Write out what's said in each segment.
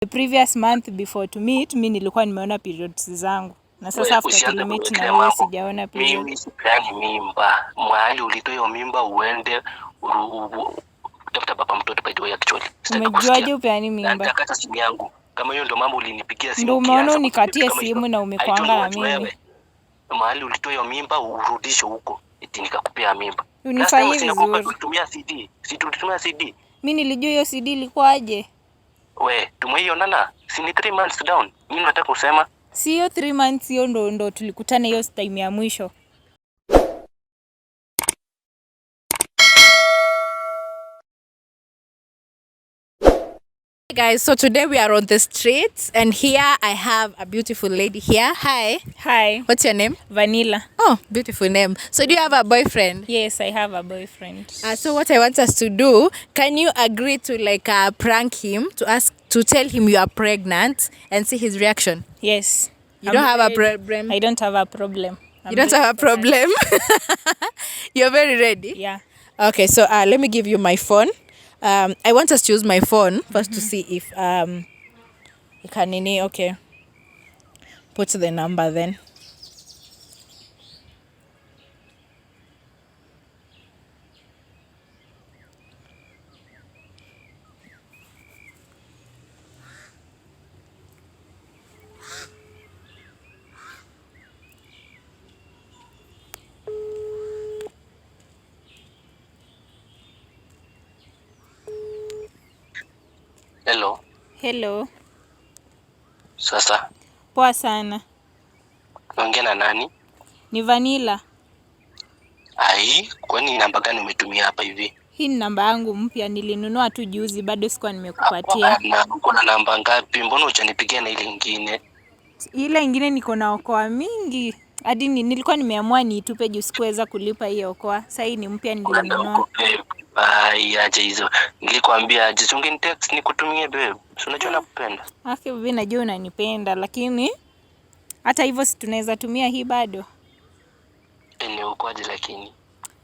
The previous month before to meet, mimi nilikuwa nimeona periods zangu. Na sasa after to meet na wewe sijaona period. Mimi sipeani mimba. Mahali ulitoa hiyo mimba uende tafuta baba mtoto by the way actually. Umejuaje upeani mimba? Nitakata simu yangu. Kama hiyo ndo mambo ulinipigia simu. Ndio umeona unikatie simu na umekwanga na mimi. Mahali ulitoa hiyo mimba urudishe huko. Eti nikakupea mimba. Unifanyie vizuri. Tulitumia CD. Si tulitumia CD. Mimi nilijua hiyo CD ilikuwaje? We, tumeionana. Si ni 3 months down. Mimi nataka kusema sio 3 months, hiyo ndo tulikutana hiyo time ya mwisho. Guys, so today we are on the streets and here I have a beautiful lady here. Hi. What's your name? Vanilla. Oh, beautiful name. So do you have a boyfriend? Yes, I have a boyfriend. So what I want us to do, can you agree to like prank him to tell him you are pregnant and see his reaction? Yes. You don't have a problem? I don't have a problem. You don't have a problem? You're very ready? Yeah. Okay, so let me give you my phone. I want us to use my phone first to see if you can okay. Put the number then. Hello. Sasa. Poa sana. Naongea na nani? Ni Vanilla. Kwani namba gani umetumia hapa hivi? Hii ni namba yangu mpya, nilinunua tu juzi, bado sikuwa nimekupatia. Uko na namba ngapi? Mbona hujanipigia na ile nyingine? Ile nyingine niko na okoa mingi. Hadi nilikuwa nimeamua niitupe juu sikuweza kulipa hiyo okoa. Sasa hii ni mpya nilinunua. Aje hizo. Nilikwambia aje ungenitext nikutumie babe. Si unajua nakupenda. Babe, najua unanipenda lakini hata hivyo si tunaweza tumia hii bado. Ni ukoaje lakini?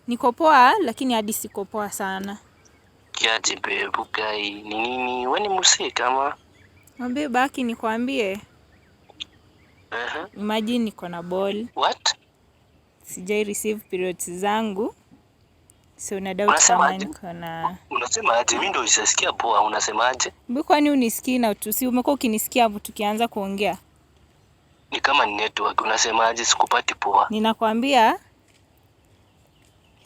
Niko poa lakini hadi siko poa sana. Kiaje babe, ukai ni nini? Wewe ni musika ama? Mwambie baki nikwambie. Imagine niko na ball. What? Sijai receive periods zangu. So una doubt kama niko na. Unasema aje? Mimi ndio usisikia poa, unasema aje? Kwani unisikii na si umekuwa ukinisikia hapo tukianza kuongea? Ni kama ni network, unasema aje sikupati poa? Ninakwambia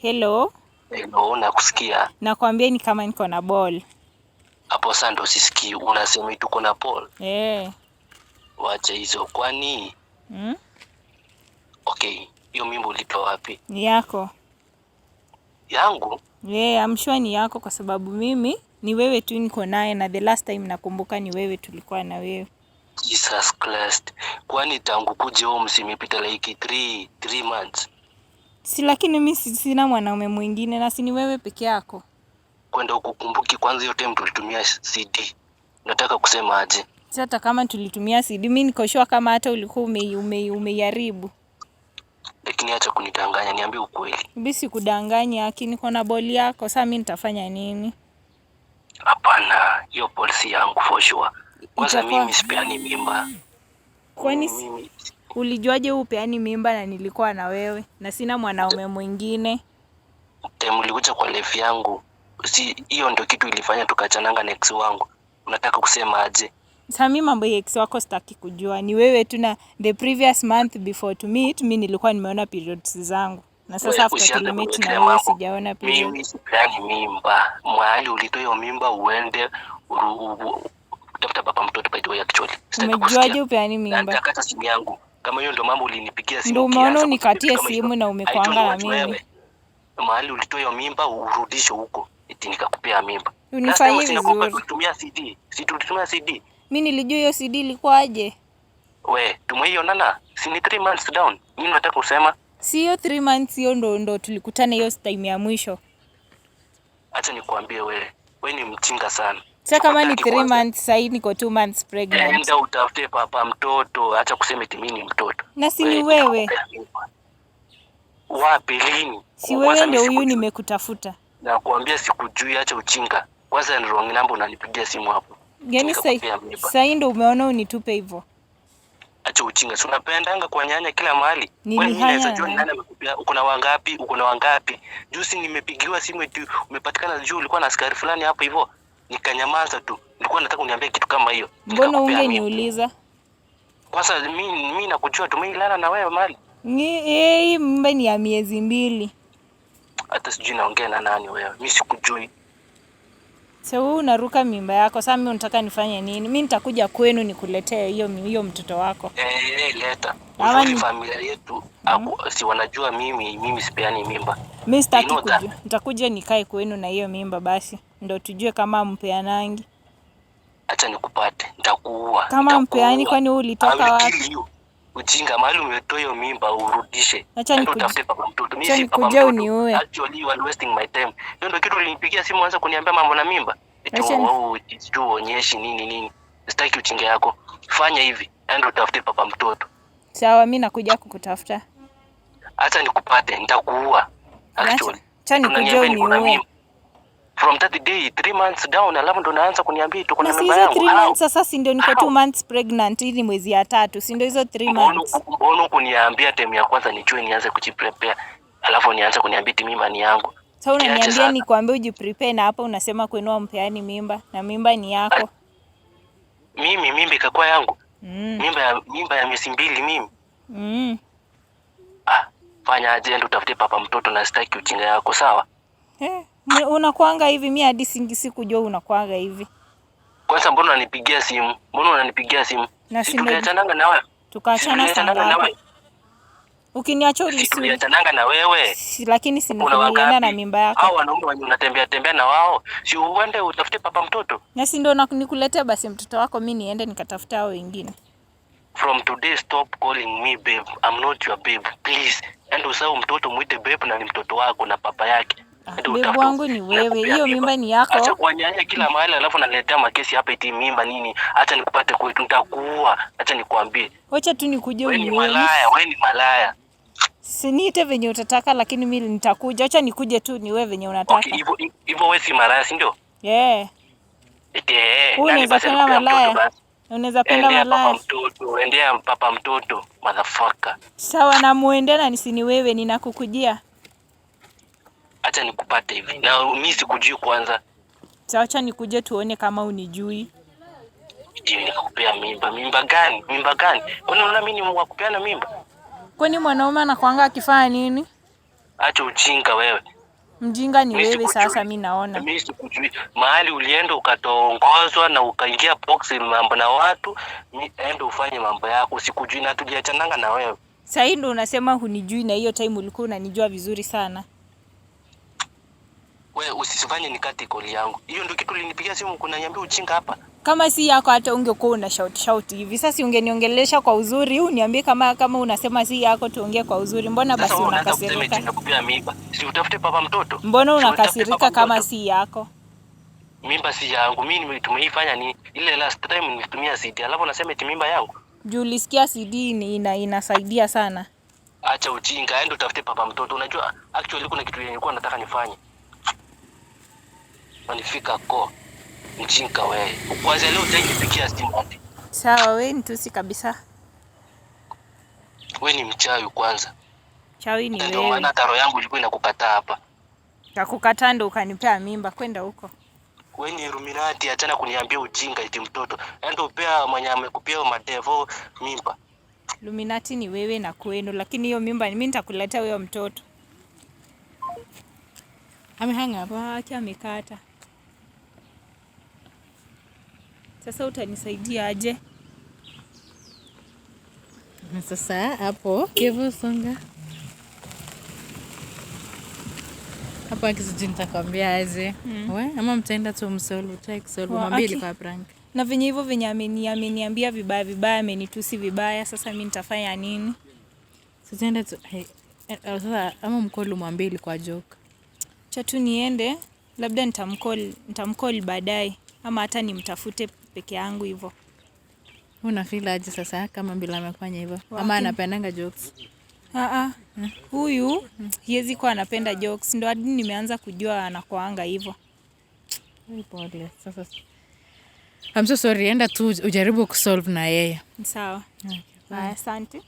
hello. Hello, nakusikia. Nakwambia ni kama niko na ball. Hapo sasa ndio usisikii, unasema tuko na ball. Wacha hizo kwani? Okay, hiyo mimba ulitoa wapi? Ni yako. Yangu? I'm sure ni yako kwa sababu mimi ni wewe tu niko naye na the last time nakumbuka ni wewe tulikuwa na wewe. Jesus Christ. Kwani tangu kuja home simepita like 3 months. Si lakini mimi sina mwanaume mwingine na si ni wewe peke yako. Kwenda ukukumbuki kwanza hiyo time tulitumia CD. Nataka kusema aje? Hata kama tulitumia CD mimi niko sure kama hata ulikuwa umeharibu. Lakini acha kunidanganya, niambie ukweli. Mimi sikudanganya, lakini niko na ball yako, sasa mimi nitafanya nini? Hapana, hiyo policy yangu for sure. Kwanza mimi sipeani mimba. Kwani ulijuaje upeani mimba na nilikuwa na wewe na sina mwanaume mwingine? Time ulikuja kwa life yangu. Si hiyo ndio kitu ilifanya tukachananga na ex wangu. Unataka kusema aje? Sasa mimi mambo ya ex wako sitaki kujua. Ni wewe tu na the previous month before to meet, mimi nilikuwa nimeona periods zangu. Na sasa after to meet na wewe sijaona period. Mimi sipeani mimba. Mahali ulitoa hiyo mimba uende tafuta baba mtoto by the way actually. Umejuaje upeani mimba? Nitakata simu yangu. Kama hiyo ndo mambo ulinipigia simu. Ndio umeona unikatie simu na umekwanga na mimi. Mahali ulitoa hiyo mimba urudishe huko. Eti nikakupea mimba. Unifanyie vizuri. Tulitumia CD. Si tulitumia CD. Mimi nilijua hiyo CD ilikuwaje? We, tumeionana. Si ni 3 months down. Mimi nataka kusema sio 3 months, hiyo ndo tulikutana hiyo time ya mwisho. Acha nikwambie wewe ni mchinga sana. Sasa kama ni 3 months, sasa niko 2 months pregnant. Nenda utafute papa mtoto, acha kusema eti mimi ni mtoto. Na si ni wewe. Wapi lini? Si wewe ndio huyu nimekutafuta. Na kuambia sikujui, acha uchinga. Kwanza ni wrong number unanipigia simu hapo. Gani sasa ndio umeona unitupe hivyo? Acha ujinga. Si unapendanga kwa nyanya kila mahali. Kwani mimi naweza jua nani amekupea? Uko na wangapi? Uko na wangapi? Juzi nimepigiwa simu eti umepatikana juu ulikuwa na askari fulani hapo hivyo. Nikanyamaza tu. Nilikuwa nataka uniambie kitu kama hiyo. Mbona ungeniuliza? Kwanza mimi nakujua tumeilala na wewe mali. Mimba ni ya miezi 2. Hata sijui naongea na nani wewe. Mimi sikujui. So wewe unaruka mimba yako. Sasa mimi unataka nifanye nini? Mimi nitakuja kwenu nikuletee hiyo mtoto wako. Leta. Uzuri familia yetu si wanajua mimi sipeani mimba. Mimi sitaki kujua. Nitakuja nikae kwenu na hiyo mimba basi. Ndio tujue kama mpeanangi. Acha nikupate. Nitakuua. Kama mpeani kwani wewe ulitoka wapi? Ujinga, mahali umetoa hiyo mimba urudishe. Acha nikuje baba mtoto. Mimi si baba mtoto. Uniue. Actually you are wasting my time. Hiyo ndio kitu ulinipigia simu anza kuniambia mambo na mimba. Eti wewe uonyeshi nini. Sitaki ujinga yako. Fanya hivi. Ndio utafute baba mtoto. Sawa, mimi nakuja kukutafuta. Acha nikupate, nitakuua. Actually. Acha nikuje uniue. From that day 3 months down alafu ndo naanza kuniambia tuko na mimba yangu. 3 months sasa si ndio niko 2 months pregnant, hii ni mwezi ya 3, si ndio hizo 3 months. Mbona kuniambia time ya kwanza nijue nianze kujiprepare. Alafu nianze kuniambia mimba ni yangu. Sasa unaniambia nikwambie ujiprepare na hapa unasema kwenu mpeani mimba na mimba ni yako. Mimba ikakuwa yangu. Mimba ya miezi 2 mimi. Fanya aje ndo utafute papa mtoto na sitaki ujinga yako sawa? Unakuanga hivi, mimi hadi sikujua unakuanga hivi. Kwanza mbona unanipigia simu? Na tukaachananga na wewe. Tukaachana sana. Ukiniacha tuliachananga na wewe. Lakini sinakuliana na mimba yako. Hao wanaume wenye unatembea na wao, si uende utafute papa mtoto? Na si ndio nikuletee basi mtoto wako, mimi niende nikatafuta hao wengine. From today stop calling me babe. I'm not your babe. Please. And usahau mtoto muite babe na ni mtoto wako na papa yake. Babe wangu ni wewe. Hiyo mimba ni yako. Acha kuanyanya kila mahali alafu naletea makesi hapa eti mimba nini. Acha nikupate kwetu nitakuua. Acha nikwambie. Acha tu nikuje uniue. Wewe ni malaya. Siniite venye utataka lakini mimi nitakuja. Acha nikuje tu niwe venye unataka. Okay, hivyo wewe si malaya, si ndio? Unaweza penda malaya. Unaweza penda malaya. Endea papa mtoto, motherfucker. Sawa, na muende na nisini wewe ninakukujia. Acha nikupate hivi. Na mimi sikujui kwanza. Sawa, acha nikuje tuone kama unijui. Ndio nikakupea mimba. Mimba gani? Kwani unaona mimi ni wa kupeana mimba? Kwani mwanaume anakuanga akifanya nini? Acha ujinga wewe. Mjinga ni wewe sasa mimi naona. Mimi sikujui. Mahali ulienda ukatongozwa na ukaingia box mambo na watu, enda ufanye mambo yako. Sikujui na tuliachananga na wewe. Sasa hii ndio unasema hunijui na hiyo time ulikuwa unanijua vizuri sana. Wewe usisifanye nikate call yangu. Hiyo ndio kitu ulinipigia simu kunaniambia ujinga hapa. Kama si yako hata ungekuwa una shout hivi. Sasa ungeniongelesha kwa uzuri, uniambie kama unasema si yako tuongee kwa uzuri. Mbona basi unakasirika? Ninakupea mimba. Si utafute papa mtoto. Mbona unakasirika kama si yako? Mimba si yangu. Mimi tumeifanya ni ile last time nilitumia CD. Alafu unasema eti mimba yangu. Juu ulisikia CD inasaidia sana. Acha ujinga, enda utafute papa mtoto. Unajua actually kuna kitu nilikuwa nataka nifanye. Wanifika ko. Mjinga wewe. Kwanza leo utanipigia simu wapi? Sawa, wewe ni tusi kabisa. Wewe ni mchawi kwanza. Chawi ni wewe. Ndio maana taro yangu ilikuwa inakukataa hapa. Nakukataa ndio ukanipea mimba, kwenda huko. Wewe ni Illuminati, achana kuniambia ujinga eti mtoto. Ndio upea mwenye amekupea madevo mimba. Illuminati ni wewe na kwenu, lakini hiyo mimba mimi nitakuletea huyo mtoto. Amehanga hapa, amekata. Sasa utanisaidia aje? Sasa hapo kevo songa. Hapo akisije nitakwambia aje. Wewe ama mtaenda tu msolve text mwambie kwa prank. Na venye hivyo venye ameniambia vibaya amenitusi vibaya, sasa mimi nitafanya nini? Sitaenda tu sasa ama mkolo mwambie kwa joke. Cha tu niende, labda nitamcall baadaye ama hata nimtafute peke yangu hivyo. Unafeel aje sasa kama bila amefanya hivyo? Ama anapendanga jokes? Huyu hiezi kwa anapenda jokes, ndio hadi nimeanza kujua anakuanga hivyo. Pole. Sasa I'm so sorry, enda tu ujaribu kusolve na yeye. Sawa. Asante.